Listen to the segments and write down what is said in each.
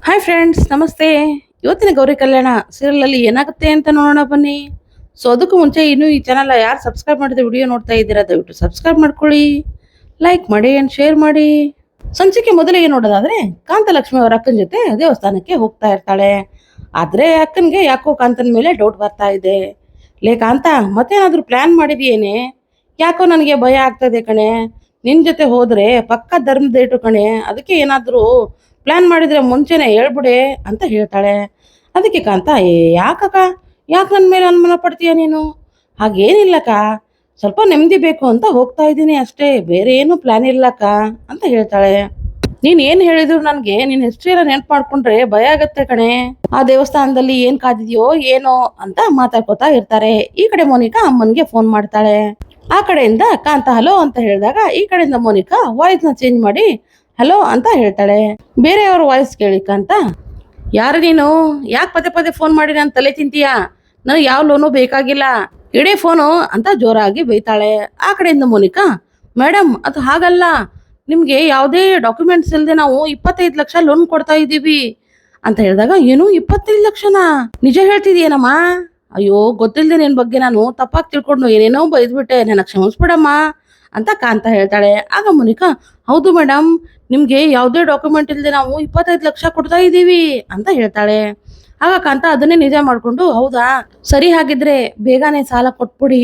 Hi friends, ನಮಸ್ತೆ. ಇವತ್ತಿನ ಗೌರಿ ಕಲ್ಯಾಣ ಸೀರಿಯಲಲ್ಲಿ ಏನಾಗುತ್ತೆ ಅಂತ ನೋಡೋಣ ಬನ್ನಿ. ಸೊ ಅದಕ್ಕೂ ಮುಂಚೆ ಇನ್ನೂ ಈ ಚಾನಲ್ ಯಾರು ಸಬ್ಸ್ಕ್ರೈಬ್ ಮಾಡಿದ ವಿಡಿಯೋ ನೋಡ್ತಾ ಇದ್ದೀರಾ, ದಯವಿಟ್ಟು ಸಬ್ಸ್ಕ್ರೈಬ್ ಮಾಡ್ಕೊಳ್ಳಿ, ಲೈಕ್ ಮಾಡಿ ಅಂಡ್ ಶೇರ್ ಮಾಡಿ. ಸಂಚಿಕೆ ಮೊದಲಿಗೆ ನೋಡೋದಾದ್ರೆ, ಕಾಂತಲಕ್ಷ್ಮಿ ಅವರ ಅಕ್ಕನ ಜೊತೆ ದೇವಸ್ಥಾನಕ್ಕೆ ಹೋಗ್ತಾ ಇರ್ತಾಳೆ. ಆದ್ರೆ ಅಕ್ಕನಿಗೆ ಯಾಕೋ ಕಾಂತನ ಮೇಲೆ ಡೌಟ್ ಬರ್ತಾ ಇದೆ. ಲೇ ಕಾಂತ, ಮತ್ತೇನಾದ್ರೂ ಪ್ಲಾನ್ ಮಾಡಿದೀಯೇನೆ? ಯಾಕೋ ನನಗೆ ಭಯ ಆಗ್ತದೆ ಕಣೆ. ನಿನ್ ಜೊತೆ ಹೋದ್ರೆ ಪಕ್ಕ ಧರ್ಮದೇಟು ಕಣೆ. ಅದಕ್ಕೆ ಏನಾದ್ರೂ ಪ್ಲಾನ್ ಮಾಡಿದ್ರೆ ಮುಂಚೆನೆ ಹೇಳ್ಬಿಡೆ ಅಂತ ಹೇಳ್ತಾಳೆ. ಅದಕ್ಕೆ ಕಾಂತ, ಯಾಕಕ್ಕ, ಯಾಕೆ ನನ್ನ ಮೇಲೆ ಅನುಮಾನ ಪಡ್ತೀಯ ನೀನು? ಹಾಗೇನಿಲ್ಲಕ್ಕ, ಸ್ವಲ್ಪ ನೆಮ್ಮದಿ ಬೇಕು ಅಂತ ಹೋಗ್ತಾ ಇದ್ದೀನಿ ಅಷ್ಟೇ, ಬೇರೆ ಏನು ಪ್ಲಾನ್ ಇಲ್ಲಕ್ಕ ಅಂತ ಹೇಳ್ತಾಳೆ. ನೀನ್ ಏನ್ ಹೇಳಿದ್ರು ನನ್ಗೆ ನಿನ್ ಹಿಸ್ಟ್ರಿ ಎಲ್ಲ ನೆನ್ಪು ಮಾಡ್ಕೊಂಡ್ರೆ ಭಯ ಆಗತ್ತೆ ಕಣೆ. ಆ ದೇವಸ್ಥಾನದಲ್ಲಿ ಏನ್ ಕಾದಿದ್ಯೋ ಏನೋ ಅಂತ ಮಾತಾಡ್ಕೊತಾ ಇರ್ತಾರೆ. ಈ ಕಡೆ ಮೋನಿಕಾ ಅಮ್ಮನ್ಗೆ ಫೋನ್ ಮಾಡ್ತಾಳೆ. ಆ ಕಡೆಯಿಂದ ಕಾಂತ ಹಲೋ ಅಂತ ಹೇಳಿದಾಗ, ಈ ಕಡೆಯಿಂದ ಮೋನಿಕಾ ವಾಯ್ಸ್ ನ ಚೇಂಜ್ ಮಾಡಿ ಹಲೋ ಅಂತ ಹೇಳ್ತಾಳೆ. ಬೇರೆಯವ್ರ ವಾಯ್ಸ್ ಕೇಳಿ ಕಾಂತ, ಯಾರು ನೀನು? ಯಾಕೆ ಪದೇ ಪದೇ ಫೋನ್ ಮಾಡಿ ನಾನು ತಲೆ ತಿಂತೀಯಾ? ನನಗೆ ಯಾವ ಲೋನು ಬೇಕಾಗಿಲ್ಲ, ಇಡೇ ಫೋನು ಅಂತ ಜೋರಾಗಿ ಬೈತಾಳೆ. ಆ ಕಡೆಯಿಂದ ಮೋನಿಕಾ, ಮೇಡಮ್ ಅದು ಹಾಗಲ್ಲ, ನಿಮ್ಗೆ ಯಾವುದೇ ಡಾಕ್ಯುಮೆಂಟ್ಸ್ ಇಲ್ಲದೆ ನಾವು 25 ಲಕ್ಷ ಲೋನ್ ಕೊಡ್ತಾ ಇದ್ದೀವಿ ಅಂತ ಹೇಳಿದಾಗ, ಏನು 25 ಲಕ್ಷನಾ? ನಿಜ ಹೇಳ್ತಿದೀಯನಮ್ಮ? ಅಯ್ಯೋ, ಗೊತ್ತಿಲ್ಲದೆ ನಿನ್ ಬಗ್ಗೆ ನಾನು ತಪ್ಪಾಗಿ ತಿಳ್ಕೊಂಡು ಏನೇನೋ ಬೈದ್ಬಿಟ್ಟೆ, ನನಗೆ ಕ್ಷಮಿಸ್ಬಿಡಮ್ಮ ಅಂತ ಕಾಂತ ಹೇಳ್ತಾಳೆ. ಆಗ ಮೋನಿಕಾ, ಹೌದು ಮೇಡಮ್, ನಿಮ್ಗೆ ಯಾವುದೇ ಡಾಕ್ಯುಮೆಂಟ್ ಇಲ್ಲದೆ ನಾವು 25 ಲಕ್ಷ ಕೊಡ್ತಾ ಇದ್ದೀವಿ ಅಂತ ಹೇಳ್ತಾಳೆ. ಆಗ ಕಾಂತ ಅದನ್ನೇ ನಿಜ ಮಾಡ್ಕೊಂಡು, ಹೌದಾ ಸರಿ, ಹಾಗಿದ್ರೆ ಬೇಗನೆ ಸಾಲ ಕೊಟ್ಬಿಡಿ,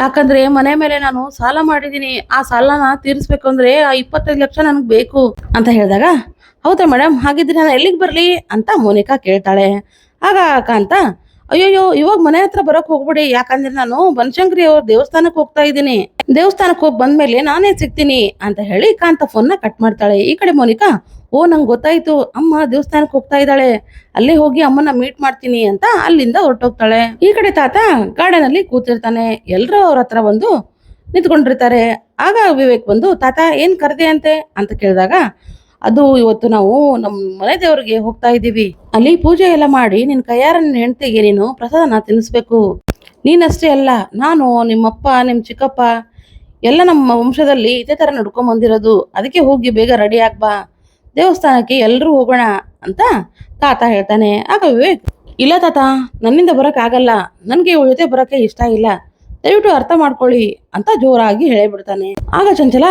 ಯಾಕಂದ್ರೆ ಮನೆ ಮೇಲೆ ನಾನು ಸಾಲ ಮಾಡಿದೀನಿ, ಆ ಸಾಲನ ತೀರಿಸ್ಬೇಕು ಅಂದ್ರೆ ಆ 25 ಲಕ್ಷ ನನಗೆ ಬೇಕು ಅಂತ ಹೇಳಿದಾಗ, ಹೌದಾ ಮೇಡಮ್, ಹಾಗಿದ್ರೆ ನಾನು ಎಲ್ಲಿಗೆ ಬರ್ಲಿ ಅಂತ ಮೋನಿಕಾ ಕೇಳ್ತಾಳೆ. ಆಗ ಕಾಂತ, ಅಯ್ಯೋಯ್ಯೋ, ಇವಾಗ ಮನೆ ಹತ್ರ ಬರೋಕ್ ಹೋಗ್ಬಿಡಿ, ಯಾಕಂದ್ರೆ ನಾನು ಬನಶಂಕರಿ ಅವ್ರ ದೇವಸ್ಥಾನಕ್ಕೆ ಹೋಗ್ತಾ ಇದ್ದೀನಿ, ದೇವಸ್ಥಾನಕ್ಕೆ ಹೋಗಿ ಬಂದ್ಮೇಲೆ ನಾನೇ ಸಿಗ್ತೀನಿ ಅಂತ ಹೇಳಿ ಕಾಂತ ಫೋನ್ನ ಕಟ್ ಮಾಡ್ತಾಳೆ. ಈ ಕಡೆ ಮೋನಿಕಾ, ಓ ನಂಗೆ ಗೊತ್ತಾಯ್ತು, ಅಮ್ಮ ದೇವಸ್ಥಾನಕ್ಕೆ ಹೋಗ್ತಾ ಇದ್ದಾಳೆ, ಅಲ್ಲೇ ಹೋಗಿ ಅಮ್ಮನ ಮೀಟ್ ಮಾಡ್ತೀನಿ ಅಂತ ಅಲ್ಲಿಂದ ಹೊರಟೋಗ್ತಾಳೆ. ಈ ಕಡೆ ತಾತ ಗಾರ್ಡನ್ ಅಲ್ಲಿ ಕೂತಿರ್ತಾನೆ. ಎಲ್ರೂ ಅವ್ರ ಹತ್ರ ಬಂದು ನಿಂತ್ಕೊಂಡಿರ್ತಾರೆ. ಆಗ ವಿವೇಕ್ ಬಂದು, ತಾತ ಏನ್ ಕರೆದೆ ಅಂತೆ ಅಂತ ಕೇಳಿದಾಗ, ಅದು ಇವತ್ತು ನಾವು ನಮ್ಮ ಮನೆ ದೇವ್ರಿಗೆ ಹೋಗ್ತಾ ಇದ್ದೀವಿ, ಅಲ್ಲಿ ಪೂಜೆ ಎಲ್ಲ ಮಾಡಿ ನಿನ್ ಕೈಯಾರ ನಿನ್ ಹೆಂಡತಿಗೆ ನೀನು ಪ್ರಸಾದನ ತಿನ್ನಿಸ್ಬೇಕು. ನೀನಷ್ಟೇ ಅಲ್ಲ, ನಾನು, ನಿಮ್ಮಪ್ಪ, ನಿಮ್ ಚಿಕ್ಕಪ್ಪ ಎಲ್ಲ ನಮ್ಮ ವಂಶದಲ್ಲಿ ಇದೇ ತರ ನಡ್ಕೊಂಡ್ ಬಂದಿರೋದು, ಅದಕ್ಕೆ ಹೋಗಿ ಬೇಗ ರೆಡಿ ಆಗ್ಬಾ, ದೇವಸ್ಥಾನಕ್ಕೆ ಎಲ್ರೂ ಹೋಗೋಣ ಅಂತ ತಾತ ಹೇಳ್ತಾನೆ. ಆಗ ವಿವೇಕ್, ಇಲ್ಲ ತಾತ, ನನ್ನಿಂದ ಬರಕ್ ಆಗಲ್ಲ, ನನ್ಗೆ ಇವಳ ಜೊತೆ ಬರಕ್ಕೆ ಇಷ್ಟ ಇಲ್ಲ, ದಯವಿಟ್ಟು ಅರ್ಥ ಮಾಡ್ಕೊಳ್ಳಿ ಅಂತ ಜೋರಾಗಿ ಹೇಳಿಬಿಡ್ತಾನೆ. ಆಗ ಚಂಚಲ,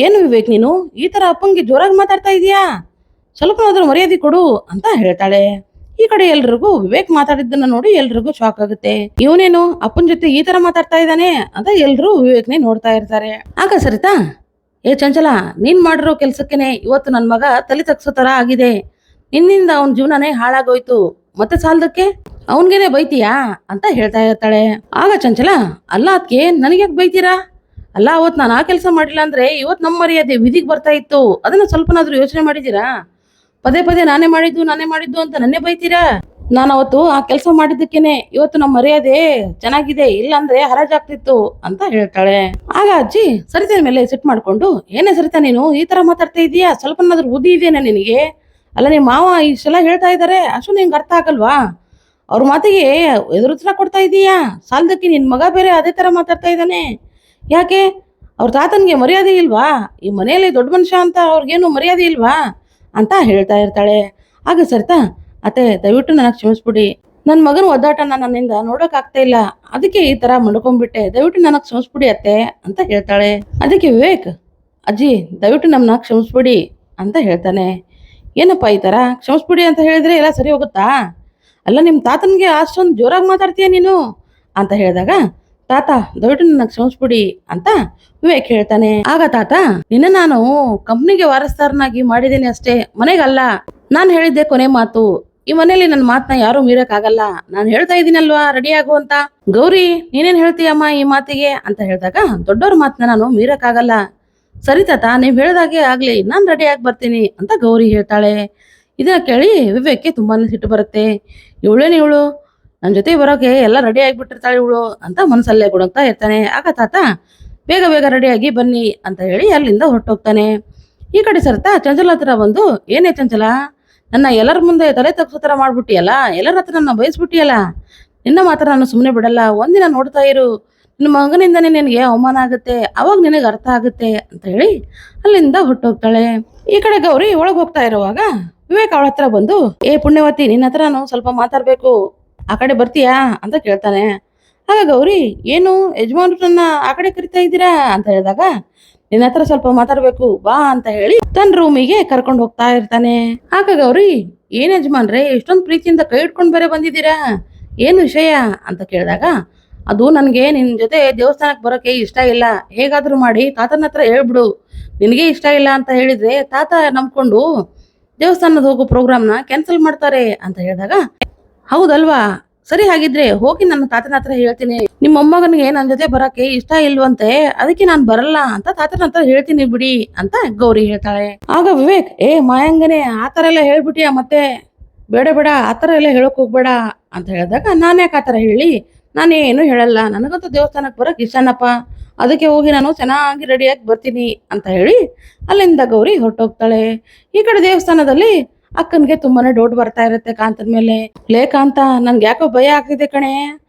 ಏನು ವಿವೇಕ್, ನೀನು ಈ ತರ ಅಪ್ಪಂಗೆ ಜೋರಾಗಿ ಮಾತಾಡ್ತಾ ಇದೀಯಾ, ಸ್ವಲ್ಪನಾದ್ರೂ ಮರ್ಯಾದೆ ಕೊಡು ಅಂತ ಹೇಳ್ತಾಳೆ. ಈ ಕಡೆ ಎಲ್ರಿಗೂ ವಿವೇಕ್ ಮಾತಾಡಿದ್ದನ್ನ ನೋಡಿ ಎಲ್ರಿಗೂ ಶಾಕ್ ಆಗುತ್ತೆ. ಇವನೇನು ಅಪ್ಪನ ಜೊತೆ ಈ ತರ ಮಾತಾಡ್ತಾ ಇದ್ದಾನೆ ಅಂತ ಎಲ್ರು ವಿವೇಕ್ನೇ ನೋಡ್ತಾ ಇರ್ತಾರೆ. ಆಗ ಸರಿತಾ, ಏ ಚಂಚಲ, ನೀನ್ ಮಾಡಿರೋ ಕೆಲ್ಸಕ್ಕೇನೆ ಇವತ್ತು ನನ್ ಮಗ ತಲೆ ತಗ್ಸೋ ತರ ಆಗಿದೆ, ನಿನ್ನಿಂದ ಅವನ ಜೀವನನೇ ಹಾಳಾಗೋಯ್ತು, ಮತ್ತೆ ಸಾಲದಕ್ಕೆ ಅವನ್ಗೇನೆ ಬೈತೀಯಾ ಅಂತ ಹೇಳ್ತಾ ಇರ್ತಾಳೆ. ಆಗ ಚಂಚಲ, ಅಲ್ಲ ಅದ್ಕೆ ನನಗ್ಯಾಕೆ ಬೈತೀರಾ? ಅಲ್ಲ, ಅವತ್ ನಾನು ಆ ಕೆಲಸ ಮಾಡಿಲ್ಲ ಅಂದ್ರೆ ಇವತ್ ನಮ್ಮ ಮರ್ಯಾದೆ ವಿಧಿಗೆ ಬರ್ತಾ ಇತ್ತು, ಅದನ್ನ ಸ್ವಲ್ಪನಾದ್ರೂ ಯೋಚನೆ ಮಾಡಿದೀರಾ? ಪದೇ ಪದೇ ನಾನೇ ಮಾಡಿದ್ದು ಅಂತ ನನ್ನೇ ಬೈತೀರಾ? ನಾನು ಅವತ್ತು ಆ ಕೆಲಸ ಮಾಡಿದ್ದಕ್ಕೇನೆ ಇವತ್ತು ನಮ್ಮ ಮರ್ಯಾದೆ ಚೆನ್ನಾಗಿದೆ, ಇಲ್ಲಾಂದ್ರೆ ಹರಾಜಾಗ್ತಿತ್ತು ಅಂತ ಹೇಳ್ತಾಳೆ. ಆಗ ಅಜ್ಜಿ ಸರಿತನ ಮೇಲೆ ಸಿಟ್ ಮಾಡ್ಕೊಂಡು, ಏನೇ ಸರಿತಾ ನೀನು ಈ ತರ ಮಾತಾಡ್ತಾ ಇದೀಯಾ, ಸ್ವಲ್ಪನಾದ್ರೂ ಬುದ್ಧಿ ಇದೆಯಾ ನಿನಗೆ? ಅಲ್ಲ, ನಿಮ್ಮ ಮಾವ ಇಷ್ಟೆಲ್ಲ ಹೇಳ್ತಾ ಇದಾರೆ, ಅಷ್ಟು ನಿಂಗೆ ಅರ್ಥ ಆಗಲ್ವಾ? ಅವ್ರ ಮಾತಿಗೆ ಎದುರುತ್ತರ ಕೊಡ್ತಾ ಇದೀಯಾ? ಸಾಲದಕ್ಕೆ ನಿನ್ ಮಗ ಬೇರೆ ಅದೇ ತರ ಮಾತಾಡ್ತಾ ಇದ್ದಾನೆ, ಯಾಕೆ? ಅವ್ರ ತಾತನ್ಗೆ ಮರ್ಯಾದೆ ಇಲ್ವಾ? ಈ ಮನೆಯಲ್ಲಿ ದೊಡ್ಡ ಮನುಷ್ಯ ಅಂತ ಅವ್ರಿಗೇನು ಮರ್ಯಾದೆ ಇಲ್ವಾ ಅಂತ ಹೇಳ್ತಾ ಇರ್ತಾಳೆ. ಆಗ ಸರಿತಾ, ಅತ್ತೆ ದಯವಿಟ್ಟು ನನಗೆ ಕ್ಷಮಿಸ್ಬಿಡಿ, ನನ್ನ ಮಗನ ಒದ್ದಾಟನ ನನ್ನಿಂದ ನೋಡಕ್ ಆಗ್ತಾ ಇಲ್ಲ, ಅದಕ್ಕೆ ಈ ತರ ಮಾಡ್ಕೊಂಡ್ಬಿಟ್ಟೆ, ದಯವಿಟ್ಟು ನನಗೆ ಕ್ಷಮಿಸ್ಬಿಡಿ ಅತ್ತೆ ಅಂತ ಹೇಳ್ತಾಳೆ. ಅದಕ್ಕೆ ವಿವೇಕ್, ಅಜ್ಜಿ ದಯವಿಟ್ಟು ನಮ್ಮನ್ನ ಕ್ಷಮಿಸ್ಬಿಡಿ ಅಂತ ಹೇಳ್ತಾನೆ. ಏನಪ್ಪ ಈ ತರ ಕ್ಷಮಿಸ್ಬಿಡಿ ಅಂತ ಹೇಳಿದ್ರೆ ಎಲ್ಲ ಸರಿ ಹೋಗುತ್ತಾ? ಅಲ್ಲ, ನಿಮ್ಮ ತಾತನ್ಗೆ ಅಷ್ಟೊಂದು ಜೋರಾಗಿ ಮಾತಾಡ್ತೀಯ ನೀನು ಅಂತ ಹೇಳಿದಾಗ, ತಾತ ದಯವಿಟ್ಟು ನನ್ನ ಕ್ಷಮಿಸ್ಬಿಡಿ ಅಂತ ವಿವೇಕ್ ಹೇಳ್ತಾನೆ. ಆಗ ತಾತ, ನಿನ್ನ ನಾನು ಕಂಪ್ನಿಗೆ ವಾರಸ್ದಾರನಾಗಿ ಮಾಡಿದ್ದೀನಿ ಅಷ್ಟೇ, ಮನೆಗಲ್ಲ. ನಾನು ಹೇಳಿದ್ದೆ ಕೊನೆ ಮಾತು, ಈ ಮನೇಲಿ ನನ್ನ ಮಾತನ್ನ ಯಾರು ಮೀರಕ್ ಆಗಲ್ಲ, ನಾನು ಹೇಳ್ತಾ ಇದ್ದೀನಲ್ವಾ ರೆಡಿ ಆಗು ಅಂತ. ಗೌರಿ, ನೀನೇನ್ ಹೇಳ್ತೀಯಮ್ಮ ಈ ಮಾತಿಗೆ ಅಂತ ಹೇಳಿದಾಗ, ದೊಡ್ಡವ್ರ ಮಾತನ್ನ ನಾನು ಮೀರಕ್ ಆಗಲ್ಲ, ಸರಿ ತಾತ ನೀವ್ ಹೇಳ್ದಾಗೆ ಆಗ್ಲಿ, ನಾನ್ ರೆಡಿ ಆಗಿ ಬರ್ತೀನಿ ಅಂತ ಗೌರಿ ಹೇಳ್ತಾಳೆ. ಇದನ್ನ ಕೇಳಿ ವಿವೇಕ್ಗೆ ತುಂಬಾನೇ ಸಿಟ್ಟು ಬರುತ್ತೆ. ಇವಳು ನನ್ನ ಜೊತೆ ಬರೋಕೆ ಎಲ್ಲ ರೆಡಿ ಆಗಿಬಿಟ್ಟಿರ್ತಾಳೆ ಇವಳು ಅಂತ ಮನಸ್ಸಲ್ಲೇ ಕೊಡುತ್ತಾ ಇರ್ತಾನೆ. ಆಗ ತಾತ, ಬೇಗ ಬೇಗ ರೆಡಿಯಾಗಿ ಬನ್ನಿ ಅಂತ ಹೇಳಿ ಅಲ್ಲಿಂದ ಹೊರಟೋಗ್ತಾನೆ. ಈ ಕಡೆ ಸರ್ತಾ ಚಂಚಲ ಹತ್ರ ಬಂದು, ಏನೇ ಚಂಚಲ, ನನ್ನ ಎಲ್ಲರ ಮುಂದೆ ತಲೆ ತಗ್ಸೋ ತರ ಮಾಡ್ಬಿಟ್ಟಿಯಲ್ಲ, ಎಲ್ಲರ ಹತ್ರ ನನ್ನ ಬಯಸ್ಬಿಟ್ಟಿಯಲ್ಲ, ನಿನ್ನ ಮಾತ್ರ ನಾನು ಸುಮ್ಮನೆ ಬಿಡಲ್ಲ, ಒಂದಿನ ನೋಡ್ತಾ ಇರು, ನಿನ್ನ ಮಗನಿಂದನೇ ನಿನಗೆ ಅವಮಾನ ಆಗುತ್ತೆ, ಅವಾಗ ನಿನಗೆ ಅರ್ಥ ಆಗುತ್ತೆ ಅಂತ ಹೇಳಿ ಅಲ್ಲಿಂದ ಹೊರಟೋಗ್ತಾಳೆ. ಈ ಕಡೆ ಗೌರಿ ಒಳಗೆ ಹೋಗ್ತಾ ಇರುವಾಗ ವಿವೇಕ್ ಅವಳ ಹತ್ರ ಬಂದು, ಏ ಪುಣ್ಯವತಿ, ನಿನ್ನ ಹತ್ರ ನಾನು ಸ್ವಲ್ಪ ಮಾತಾಡ್ಬೇಕು, ಆ ಕಡೆ ಬರ್ತೀಯಾ ಅಂತ ಕೇಳ್ತಾನೆ. ಆಗ ಗೌರಿ, ಏನು ಯಜಮಾನ್ರನ್ನ ಆ ಕಡೆ ಕರಿತಾ ಇದ್ದೀರಾ ಅಂತ ಹೇಳಿದಾಗ, ನಿನ್ನ ಹತ್ರ ಸ್ವಲ್ಪ ಮಾತಾಡ್ಬೇಕು ಬಾ ಅಂತ ಹೇಳಿ ತನ್ನ ರೂಮಿಗೆ ಕರ್ಕೊಂಡು ಹೋಗ್ತಾ ಇರ್ತಾನೆ. ಆಗ ಗೌರಿ, ಏನ್ ಯಜಮಾನ್ರೆ ಇಷ್ಟೊಂದು ಪ್ರೀತಿಯಿಂದ ಕೈ ಇಟ್ಕೊಂಡ್ ಬೇರೆ ಬಂದಿದ್ದೀರಾ, ಏನು ವಿಷಯ ಅಂತ ಕೇಳಿದಾಗ, ಅದು ನನಗೆ ನಿನ್ ಜೊತೆ ದೇವಸ್ಥಾನಕ್ಕೆ ಬರೋಕೆ ಇಷ್ಟ ಇಲ್ಲ, ಹೇಗಾದ್ರೂ ಮಾಡಿ ತಾತನ ಹತ್ರ ಹೇಳ್ಬಿಡು, ನಿನಗೆ ಇಷ್ಟ ಇಲ್ಲ ಅಂತ ಹೇಳಿದ್ರೆ ತಾತ ನಂಬ್ಕೊಂಡು ದೇವಸ್ಥಾನದ ಹೋಗೋ ಪ್ರೋಗ್ರಾಮ್ನ ಕ್ಯಾನ್ಸಲ್ ಮಾಡ್ತಾರೆ ಅಂತ ಹೇಳಿದಾಗ, ಹೌದಲ್ವಾ, ಸರಿ ಹಾಗಿದ್ರೆ ಹೋಗಿ ನನ್ನ ತಾತನ ಹತ್ರ ಹೇಳ್ತೀನಿ, ನಿಮ್ಮ ಮೊಮ್ಮಗನಿಗೆ ನನ್ನ ಜೊತೆ ಬರಕ್ಕೆ ಇಷ್ಟ ಇಲ್ವಂತೆ, ಅದಕ್ಕೆ ನಾನು ಬರಲ್ಲ ಅಂತ ತಾತನ ಹತ್ರ ಹೇಳ್ತೀನಿ ಬಿಡಿ ಅಂತ ಗೌರಿ ಹೇಳ್ತಾಳೆ. ಆಗ ವಿವೇಕ್, ಏ ಮಾಯಂಗನೆ, ಆತರ ಎಲ್ಲ ಹೇಳ್ಬಿಟ್ಟಿಯಾ, ಮತ್ತೆ ಬೇಡ ಬೇಡ ಆತರ ಎಲ್ಲ ಹೇಳಕ್ ಹೋಗ್ಬೇಡ ಅಂತ ಹೇಳಿದಾಗ, ನಾನು ಯಾಕೆ ಆತರ ಹೇಳಿ, ನಾನೇನು ಹೇಳಲ್ಲ, ನನಗಂತೂ ದೇವಸ್ಥಾನಕ್ಕೆ ಬರಕ್ ಇಷ್ಟನಪ್ಪ, ಅದಕ್ಕೆ ಹೋಗಿ ನಾನು ಚೆನ್ನಾಗಿ ರೆಡಿಯಾಗಿ ಬರ್ತೀನಿ ಅಂತ ಹೇಳಿ ಅಲ್ಲಿಂದ ಗೌರಿ ಹೊರಟೋಗ್ತಾಳೆ. ಈ ಕಡೆ ದೇವಸ್ಥಾನದಲ್ಲಿ ಅಕ್ಕನ್ಗೆ ತುಂಬಾನೇ ಡೌಟ್ ಬರ್ತಾ ಇರುತ್ತೆ ಕಾಂತನ ಮೇಲೆ. ಲೇ ಕಾಂತ, ನನ್ಗೆ ಯಾಕೋ ಭಯ ಆಗ್ತಿದೆ ಕಣೆ,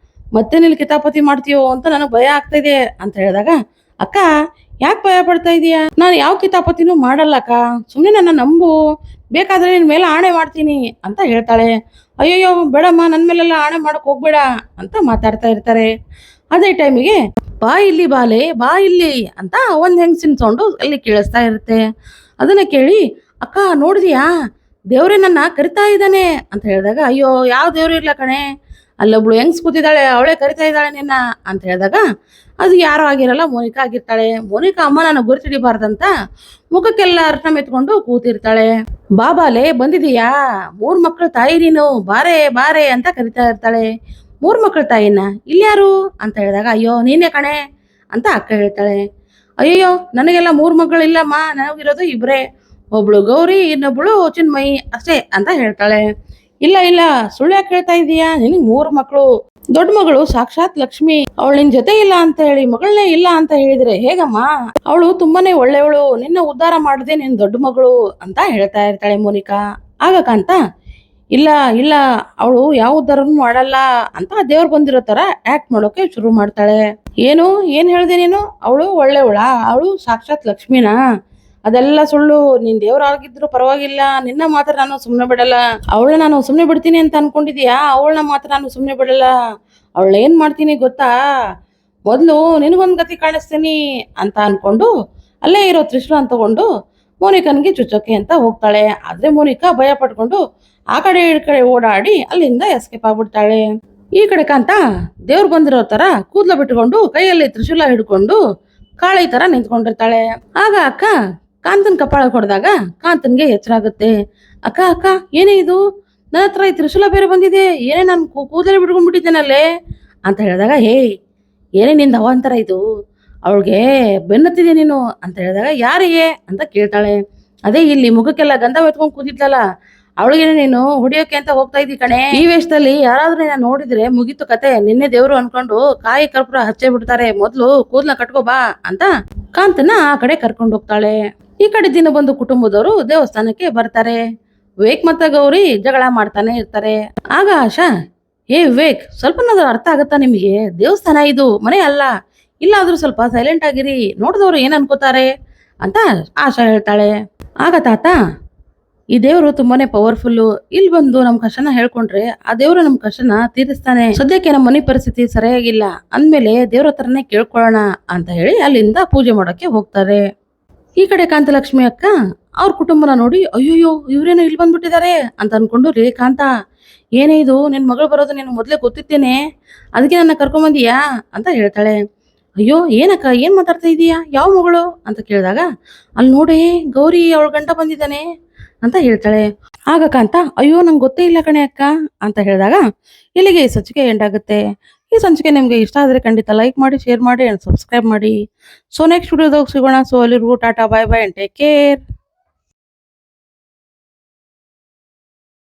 ಮತ್ತೆ ನೀನು ಕಿತಾಪತಿ ಮಾಡ್ತೀಯೋ ಅಂತ ನನಗೆ ಭಯ ಆಗ್ತಾ ಅಂತ ಹೇಳಿದಾಗ, ಅಕ್ಕ ಯಾಕೆ ಭಯ ಪಡ್ತಾ ಇದೀಯಾ, ನಾನು ಯಾವ ಕಿತಾಪತಿನೂ ಮಾಡಲ್ಲ ಅಕ್ಕ, ಸುಮ್ಮನೆ ನನ್ನ ನಂಬು, ಬೇಕಾದ್ರೆ ನಿನ್ ಮೇಲೆ ಆಣೆ ಮಾಡ್ತೀನಿ ಅಂತ ಹೇಳ್ತಾಳೆ. ಅಯ್ಯಯ್ಯೋ ಬೇಡಮ್ಮ, ನನ್ನ ಮೇಲೆಲ್ಲ ಆಣೆ ಮಾಡಕ್ ಹೋಗ್ಬೇಡ ಅಂತ ಮಾತಾಡ್ತಾ ಇರ್ತಾರೆ. ಅದೇ ಟೈಮಿಗೆ ಬಾ ಇಲ್ಲಿ ಬಾಲೆ, ಬಾ ಇಲ್ಲಿ ಅಂತ ಒಂದ್ ಹೆಂಗಸಿನ ಸೌಂಡು ಅಲ್ಲಿ ಕೇಳಿಸ್ತಾ ಇರುತ್ತೆ. ಅದನ್ನ ಕೇಳಿ, ಅಕ್ಕ ನೋಡಿದ್ಯಾ, ದೇವ್ರೇ ನನ್ನ ಕರಿತಾ ಇದ್ದಾನೆ ಅಂತ ಹೇಳಿದಾಗ, ಅಯ್ಯೋ ಯಾವ ದೇವ್ರು ಇಲ್ಲ ಕಣೆ, ಅಲ್ಲೊಬ್ಳು ಹೆಂಗ್ಸ್ ಕೂತಿದ್ದಾಳೆ, ಅವಳೇ ಕರಿತಾ ಇದ್ದಾಳೆ ನಿನ್ನ ಅಂತ ಹೇಳಿದಾಗ, ಅದು ಯಾರೋ ಆಗಿರಲ್ಲ, ಮೋನಿಕಾ ಆಗಿರ್ತಾಳೆ. ಮೋನಿಕಾ ಅಮ್ಮ ನಾನು ಗುರುತಿಡಿಬಾರ್ದಂತ ಮುಖಕ್ಕೆಲ್ಲ ಅರ್ಥ ಮೆತ್ಕೊಂಡು ಕೂತಿರ್ತಾಳೆ. ಬಾಬಾಲೆ ಬಂದಿದೀಯಾ, 3 ಮಕ್ಳ ತಾಯಿ ನೀನು, ಬಾರೆ ಬಾರೆ ಅಂತ ಕರಿತಾ ಇರ್ತಾಳೆ. 3 ಮಕ್ಳ ತಾಯಿನ ಇಲ್ಯಾರು ಅಂತ ಹೇಳಿದಾಗ, ಅಯ್ಯೋ ನೀನೇ ಕಣೆ ಅಂತ ಅಕ್ಕ ಹೇಳ್ತಾಳೆ. ಅಯ್ಯಯ್ಯೋ ನನಗೆಲ್ಲ 3 ಮಕ್ಕಳು ಇಲ್ಲಮ್ಮ, ನನಗಿರೋದು ಇಬ್ರೇ, ಒಬ್ಳು ಗೌರಿ, ಇನ್ನೊಬ್ಳು ಚಿನ್ಮಯಿ ಅಷ್ಟೇ ಅಂತ ಹೇಳ್ತಾಳೆ. ಇಲ್ಲ ಇಲ್ಲ, ಸುಳ್ಳು ಯಾಕೆ ಹೇಳ್ತಾ ಇದೀಯಾ, ನಿನಗೆ 3 ಮಕ್ಕಳು, ದೊಡ್ಡ ಮಗಳು ಸಾಕ್ಷಾತ್ ಲಕ್ಷ್ಮಿ, ಅವಳು ನಿನ್ ಜೊತೆ ಇಲ್ಲ ಅಂತ ಹೇಳಿ ಮಗಳನ್ನೇ ಇಲ್ಲ ಅಂತ ಹೇಳಿದ್ರೆ ಹೇಗಮ್ಮ, ಅವಳು ತುಂಬಾನೇ ಒಳ್ಳೆಯವಳು, ನಿನ್ನ ಉದ್ಧಾರ ಮಾಡದೆ ನಿನ್ ದೊಡ್ಡ ಮಗಳು ಅಂತ ಹೇಳ್ತಾ ಇರ್ತಾಳೆ ಮೋನಿಕಾ. ಆಗ ಕಾಂತ, ಇಲ್ಲ ಇಲ್ಲ, ಅವಳು ಯಾವ ಉದ್ಧಾರನು ಮಾಡಲ್ಲ ಅಂತ ದೇವ್ರು ಬಂದಿರೋ ತರ ಆಕ್ಟ್ ಮಾಡೋಕೆ ಶುರು ಮಾಡ್ತಾಳೆ. ಏನ್ ಹೇಳ್ದೆ ನೀನು, ಅವಳು ಒಳ್ಳೆವಳ, ಅವಳು ಸಾಕ್ಷಾತ್ ಲಕ್ಷ್ಮಿನಾ, ಅದೆಲ್ಲ ಸುಳ್ಳು, ನೀನ್ ದೇವ್ರಾಗಿದ್ರು ಪರವಾಗಿಲ್ಲ, ನಿನ್ನ ಮಾತ್ರ ನಾನು ಸುಮ್ನೆ ಬಿಡಲ್ಲ, ಅವಳನ್ನ ನಾನು ಸುಮ್ನೆ ಬಿಡ್ತೀನಿ ಅಂತ ಅನ್ಕೊಂಡಿದ್ಯಾ, ಅವಳನ್ನ ಮಾತ್ರ ನಾನು ಸುಮ್ನೆ ಬಿಡಲ್ಲ, ಅವಳ ಏನ್ ಮಾಡ್ತೀನಿ ಗೊತ್ತಾ, ಮೊದ್ಲು ನಿನಗೊಂದ್ ಗತಿ ಕಾಣಿಸ್ತೀನಿ ಅಂತ ಅನ್ಕೊಂಡು ಅಲ್ಲೇ ಇರೋ ತ್ರಿಶೂಲ ತಗೊಂಡು ಮೋನಿಕನ್ಗೆ ಚುಚ್ಚೋಕೆ ಅಂತ ಹೋಗ್ತಾಳೆ. ಆದ್ರೆ ಮೋನಿಕಾ ಭಯ ಪಟ್ಕೊಂಡು ಆ ಕಡೆ ಈ ಕಡೆ ಓಡಾಡಿ ಅಲ್ಲಿಂದ ಎಸ್ಕೇಪ್ ಆಗ್ಬಿಡ್ತಾಳೆ. ಈ ಕಡೆ ಕಾಂತ ದೇವ್ರು ಬಂದಿರೋ ತರ ಕೂದ್ಲ ಬಿಟ್ಕೊಂಡು ಕೈಯಲ್ಲಿ ತ್ರಿಶೂಲ ಹಿಡ್ಕೊಂಡು ಕಾಳಿ ತರ ನಿಂತ್ಕೊಂಡಿರ್ತಾಳೆ. ಆಗ ಅಕ್ಕ ಕಾಂತನ್ ಕಪಾಳ ಕೊಡ್ದಾಗ ಕಾಂತನ್ಗೆ ಎಚ್ಚರ ಆಗುತ್ತೆ. ಅಕ್ಕ ಅಕ್ಕ ಏನೇ ಇದು, ನನ್ನ ಹತ್ರ ಈ ತ್ರಿಶೂಲ ಬೇರೆ ಬಂದಿದೆ, ಏನೇ ನಾನು ಕೂದಲೇ ಬಿಟ್ಕೊಂಡ್ಬಿಟ್ಟಿದ್ದೇನಲ್ಲೇ ಅಂತ ಹೇಳಿದಾಗ, ಹೇ ಏನೇ ನಿಂದ ಅವಾಂತರ ಇದು, ಅವಳಿಗೆ ಬೆನ್ನತ್ತಿದೆ ನೀನು ಅಂತ ಹೇಳಿದಾಗ, ಯಾರಿಗೆ ಅಂತ ಕೇಳ್ತಾಳೆ. ಅದೇ ಇಲ್ಲಿ ಮುಖಕ್ಕೆಲ್ಲ ಗಂಧ ಎತ್ಕೊಂಡ್ ಕೂತಿದ್ಲಲ್ಲ, ಅವಳಿಗೇನೆ ನೀನು ಹೊಡಿಯೋಕೆ ಅಂತ ಹೋಗ್ತಾ ಇದ್ದಿ ಕಣೆ, ಈ ವೇಷದಲ್ಲಿ ಯಾರಾದ್ರೂ ನಾನು ನೋಡಿದ್ರೆ ಮುಗೀತು ಕತೆ, ನಿನ್ನೆ ದೇವ್ರು ಅನ್ಕೊಂಡು ಕಾಯಿ ಕರ್ಪೂರ ಹಚ್ಚೇ ಬಿಡ್ತಾರೆ, ಮೊದ್ಲು ಕೂದ್ಲ ಕಟ್ಕೋ ಬಾ ಅಂತ ಕಾಂತನ ಆ ಕಡೆ ಕರ್ಕೊಂಡು ಹೋಗ್ತಾಳೆ. ಈ ಕಡೆ ದಿನ ಬಂದು ಕುಟುಂಬದವರು ದೇವಸ್ಥಾನಕ್ಕೆ ಬರ್ತಾರೆ. ವಿವೇಕ್ ಮತ್ತೆ ಗೌರಿ ಜಗಳ ಮಾಡ್ತಾನೆ ಇರ್ತಾರೆ. ಆಗ ಆಶಾ, ಹೇ ವಿವೇಕ್, ಸ್ವಲ್ಪನಾದ್ರೂ ಅರ್ಥ ಆಗತ್ತಾ ನಿಮಗೆ, ದೇವಸ್ಥಾನ ಇದು ಮನೆ ಅಲ್ಲ, ಇಲ್ಲಾದ್ರೂ ಸ್ವಲ್ಪ ಸೈಲೆಂಟ್ ಆಗಿರಿ, ನೋಡಿದವ್ರು ಏನ್ ಅನ್ಕೋತಾರೆ ಅಂತ ಆಶಾ ಹೇಳ್ತಾಳೆ. ಆಗ ತಾತ, ಈ ದೇವ್ರು ತುಂಬಾನೇ ಪವರ್ಫುಲ್, ಇಲ್ಲಿ ಬಂದು ನಮ್ ಕಷ್ಟನ ಹೇಳ್ಕೊಂಡ್ರೆ ಆ ದೇವ್ರು ನಮ್ ಕಷ್ಟನ ತೀರಿಸ್ತಾನೆ, ಸದ್ಯಕ್ಕೆ ನಮ್ಮ ಮನೆ ಪರಿಸ್ಥಿತಿ ಸರಿಯಾಗಿಲ್ಲ ಅಂದ್ಮೇಲೆ ದೇವ್ರ ಹತ್ರನೇ ಕೇಳ್ಕೊಳ್ಳೋಣ ಅಂತ ಹೇಳಿ ಅಲ್ಲಿಂದ ಪೂಜೆ ಮಾಡೋಕೆ ಹೋಗ್ತಾರೆ. ಈ ಕಡೆ ಕಾಂತಲಕ್ಷ್ಮಿ ಅಕ್ಕ ಅವ್ರ ಕುಟುಂಬನ ನೋಡಿ, ಅಯ್ಯೋಯ್ಯೋ ಇವ್ರೇನೋ ಇಲ್ಲಿ ಬಂದ್ಬಿಟ್ಟಿದ್ದಾರೆ ಅಂತ ಅನ್ಕೊಂಡು, ರೇ ಕಾಂತ ಏನೇ ಇದು, ನಿನ್ ಮಗಳು ಬರೋದು ನಿನ್ ಮೊದ್ಲೇ ಗೊತ್ತಿತ್ತೇನೆ, ಅದಕ್ಕೆ ನನ್ನ ಕರ್ಕೊಂಬಂದಿಯಾ ಅಂತ ಹೇಳ್ತಾಳೆ. ಅಯ್ಯೋ ಏನಕ್ಕ, ಏನ್ ಮಾತಾಡ್ತಾ ಇದೀಯಾ, ಯಾವ ಮಗಳು ಅಂತ ಕೇಳಿದಾಗ, ಅಲ್ಲಿ ನೋಡಿ ಗೌರಿ ಅವಳ ಗಂಡ ಬಂದಿದ್ದಾನೆ ಅಂತ ಹೇಳ್ತಾಳೆ. ಆಗ ಕಾಂತ, ಅಯ್ಯೋ ನಂಗೆ ಗೊತ್ತೇ ಇಲ್ಲ ಕಣೆ ಅಕ್ಕ ಅಂತ ಹೇಳಿದಾಗ, ಇಲ್ಲಿಗೆ ಈ ಸಂಚಿಕೆ ಎಂಡ್ ಆಗುತ್ತೆ. ಈ ಸಂಚಿಕೆ ನಿಮ್ಗೆ ಇಷ್ಟ ಆದ್ರೆ ಖಂಡಿತ ಲೈಕ್ ಮಾಡಿ, ಶೇರ್ ಮಾಡಿ ಅಂಡ್ ಸಬ್ಸ್ಕ್ರೈಬ್ ಮಾಡಿ. ಸೊ ನೆಕ್ಸ್ಟ್ ವಿಡಿಯೋದಾಗ ಸಿಗೋಣ. ಸೊ ಅಲ್ಲಿರ್ಗೂ tata, bye bye and take care.